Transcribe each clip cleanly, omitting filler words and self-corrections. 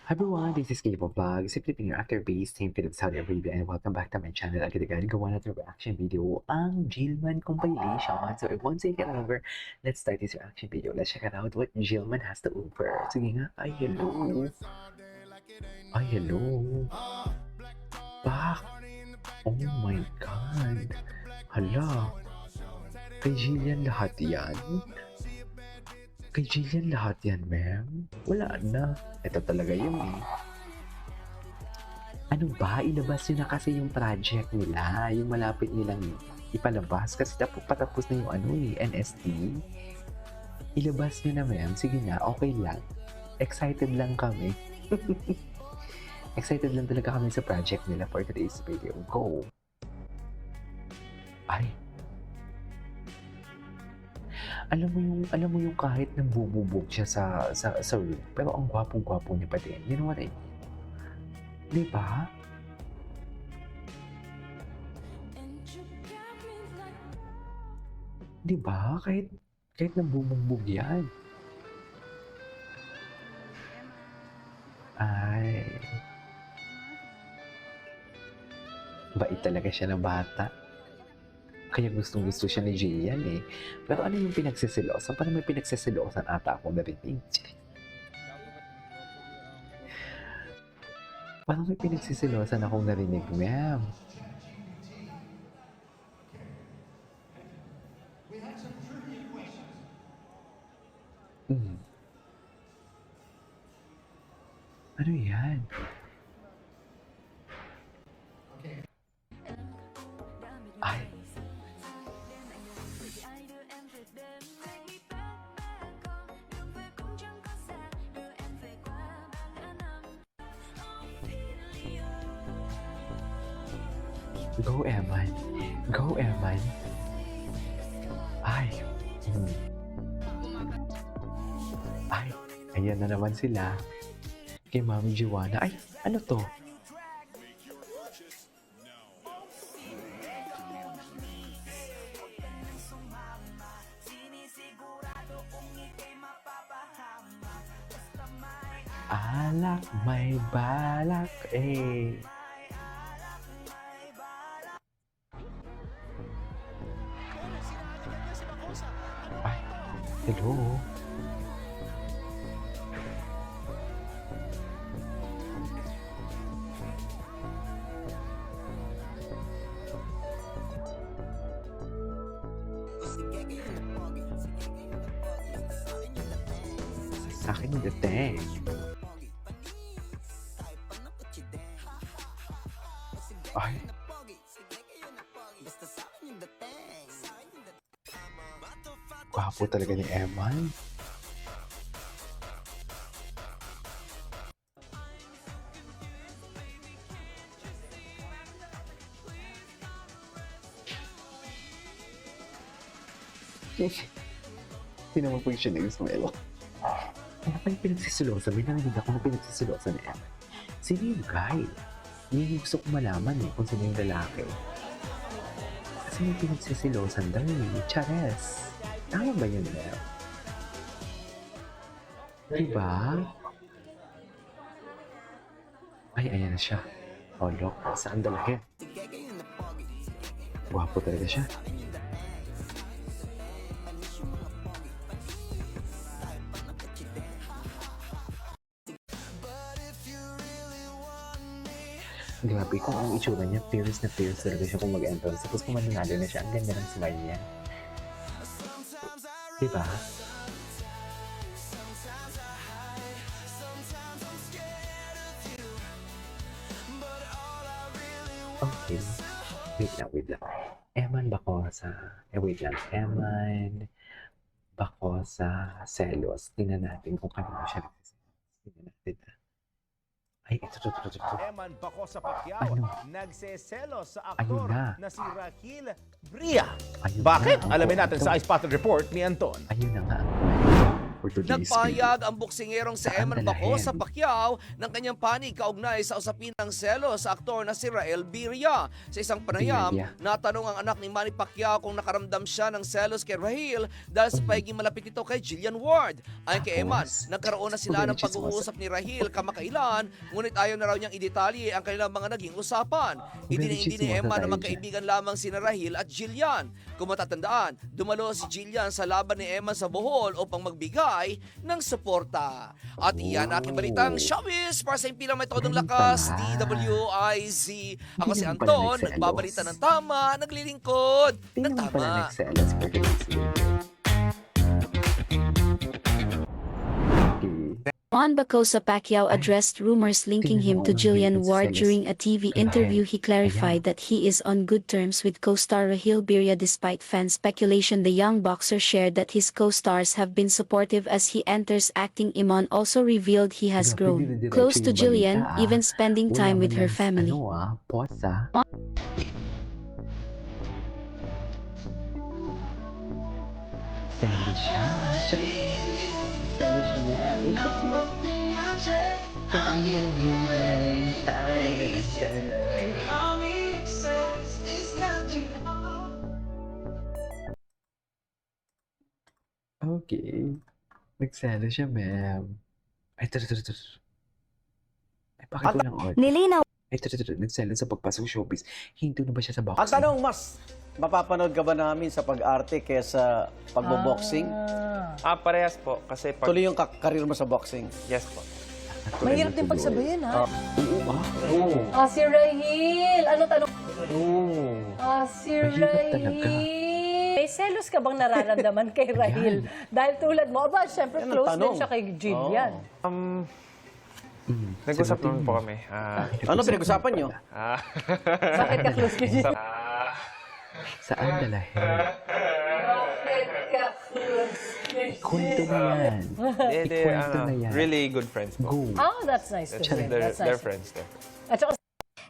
Hi everyone, this is Cable Vlog, simply being your actor-based team Philip Saudi Arabia, and welcome back to my channel. Agad gawa natin reaction video ang Jillman compilation. So I won't take it over. Let's start this reaction video. Let's check it out what Jillman has to offer. Sige nga, ay hello. Ay hello. Back. Oh my God. Hala. Kay Jillian lahat yan? Kay Jillian lahat yan, ma'am? Wala na. Ito talaga yun eh. Ano ba? Ilabas nyo na kasi yung project nila. Yung malapit nilang ipalabas. Kasi patapos na yung ano eh, NST. Ilabas nyo na, ma'am. Sige na, okay lang. Excited lang kami. Excited lang talaga kami sa project nila for today's video. Go! Ay! Alam mo yung kahit nang bububog siya sa room, pero ang gwapong-gwapo niya pa din. You know what I mean? Di ba? Di ba? Kahit nang bububog yan. Ay. Bait talaga siya na bata. Kaya gustong-gusto siya ni Jillian eh. Pero ano yung pinagsisilosan? Parang may pinagsisilosan ata akong narinig. Parang may pinagsisilosan akong narinig, ma'am. Ano yan? Ay. Go, Eman. Go, Eman. Ay. Ay. Ayan na naman sila. Kay Mami Joanna. Ay, ano to? Alak, may balak, eh. Ay, hello. Sa akin yung dating. Ay. Gwapo talaga ni Eman. Hindi naman po siya nag-smile. Ano pa yung pinagsisilosan? May narinig ako na pinagsisilosan ni Eman. Sino yung guy? Yun yung gusto ko malaman eh, kung sino yung lalaki. Kasi may pinagsisilosan daw eh. Chares. Tama ba yun, Mel? Diba? Ay, ayan na siya. Oh, look. Saan dalahin? Gwapo talaga siya. Grabe kung ang itsura niya, fierce na fierce talaga siya kung mag-entrance. Tapos kung mananalo na siya, ang ganda ng smile niya. Diba? Okay. Wait lang. Eman Bacosa. Wait lang. Eman Bacosa Celos. Tingnan natin kung kanino siya nagsiselos. Tingnan natin. Ay, ito. Eman Bacosa Pacquiao Ano? nagseselos sa Ayun aktor na. na si Rahil Bria. Ayun Bakit? na, ang Alamin natin kwento. sa iSpotted Report ni Anton. Ayun na nga ang kwento. for today's Nagpahayag video. ang boksingerong si Saan Eman Baco sa dalahin? Pacquiao ng kanyang panig kaugnay sa usapin ng selos sa aktor na si Rael Birria. Sa isang panayam, Birria. natanong ang anak ni Manny Pacquiao kung nakaramdam siya ng selos kay Rahil dahil sa pagiging malapit ito kay Jillian Ward. Ayon kay Eman, Tapos, nagkaroon na sila ng Chismosa. pag-uusap ni Rahil kamakailan, ngunit ayaw na raw niyang idetalye ang kanilang mga naging usapan. Idiniindi ni Chismosa Eman na tayo magkaibigan lamang sina Rahil at Jillian. Kung matatandaan, dumalo si Jillian sa laban ni Eman sa Bohol upang magbigay ng suporta. At iyan aking balitang showbiz para sa impilang may todong Ganun lakas, pala. DWIZ. Ako Hindi si naman pala Anton, nagselos. nagbabalita ng tama, naglilingkod Hindi ng naman pala tama. nagselos for today's video. Okay. Juan Bacosa Pacquiao addressed rumors linking him to Jillian Ward during a TV interview. He clarified that he is on good terms with co-star Rahil Birria despite fan speculation. The young boxer shared that his co-stars have been supportive as he enters acting. Iman also revealed he has Grabe, grown dinediretso close to yung Jillian, balita, even spending Wala time man with her lang, family. Pause ah. Sandy siya. Sandy siya. Ikot mo. Okay. Nagselo siya, ma'am. Ay, ito. Ay, bakit walang audio? Nilinaw Ay, ito. Nagselo sa pagpasok showbiz. Hinto na ba siya sa boxing? Ang tanong, mas mapapanood ka ba namin sa pag-arte kesa pagbo-boxing? Parehas po. Kasi pag... Tuloy yung karir mo sa boxing. Yes po. Mahirap din pagsabayin, ha? Oo. Si Rahil! Ano tanong? Si Mahirap talaga. Rahil! May selos ka bang nararamdaman kay Rahil? Dahil tulad mo, aba, syempre Yan ang close tanong. din siya kay Jillian. Nag-usap naman po kami. Ano pinag-usapan nyo? Bakit ka close kay Jillian? Saan dalahin? Bakit ka close kay Kwento mo yan. Ikwento na yan. Really good friends po. Go. Oh, that's nice to hear. That's They're nice. friends there. At saka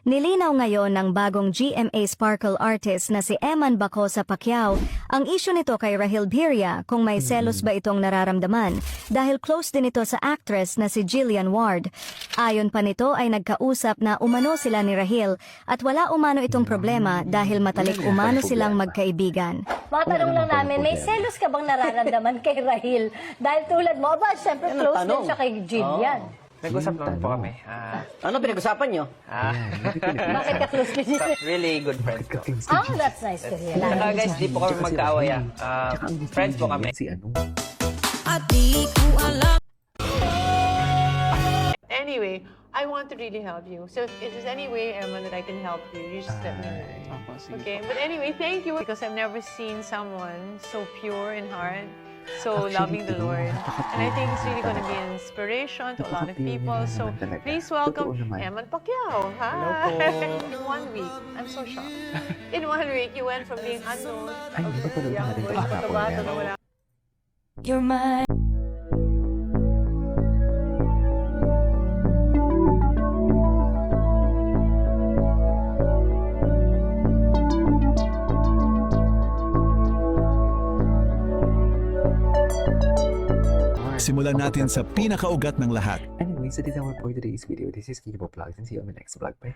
Nilinaw ngayon ng bagong GMA Sparkle artist na si Eman Bacosa Pacquiao ang isyu nito kay Rahil Birria kung may selos ba itong nararamdaman dahil close din ito sa actress na si Jillian Ward. Ayon pa nito ay nagkausap na umano sila ni Rahil at wala umano itong problema dahil matalik umano silang magkaibigan. matanong lang namin, may selos ka bang nararamdaman kay Rahil? Dahil tulad mo, aba, syempre Yan ang close din tanong. siya kay Jillian. Nag-usap naman po kami. Ano pinag-usapan nyo? Bakit ka close kay Jillian? Really good friends po. Oh, that's nice to hear. Saka guys, di po kami magkaaway. Friends po kami. Si ano? Anyway, I want to really help you. So if there's any way, Emma, that I can help you, you just let me know. Okay? But anyway, thank you because I've never seen someone so pure in heart, so loving the Lord. And I think it's really going to be an inspiration to a lot of people. So please welcome Eman Pacquiao. Hi! In 1 week, I'm so shocked. In 1 week, you went from being unknown, Ay, hindi pa pala young natin boy, kahapon bata yan. na wala. You're mine. Simulan natin sa pinakaugat ng lahat. Anyway, so this is our for today's video. This is Kibo Vlogs and see you on the next vlog. Bye.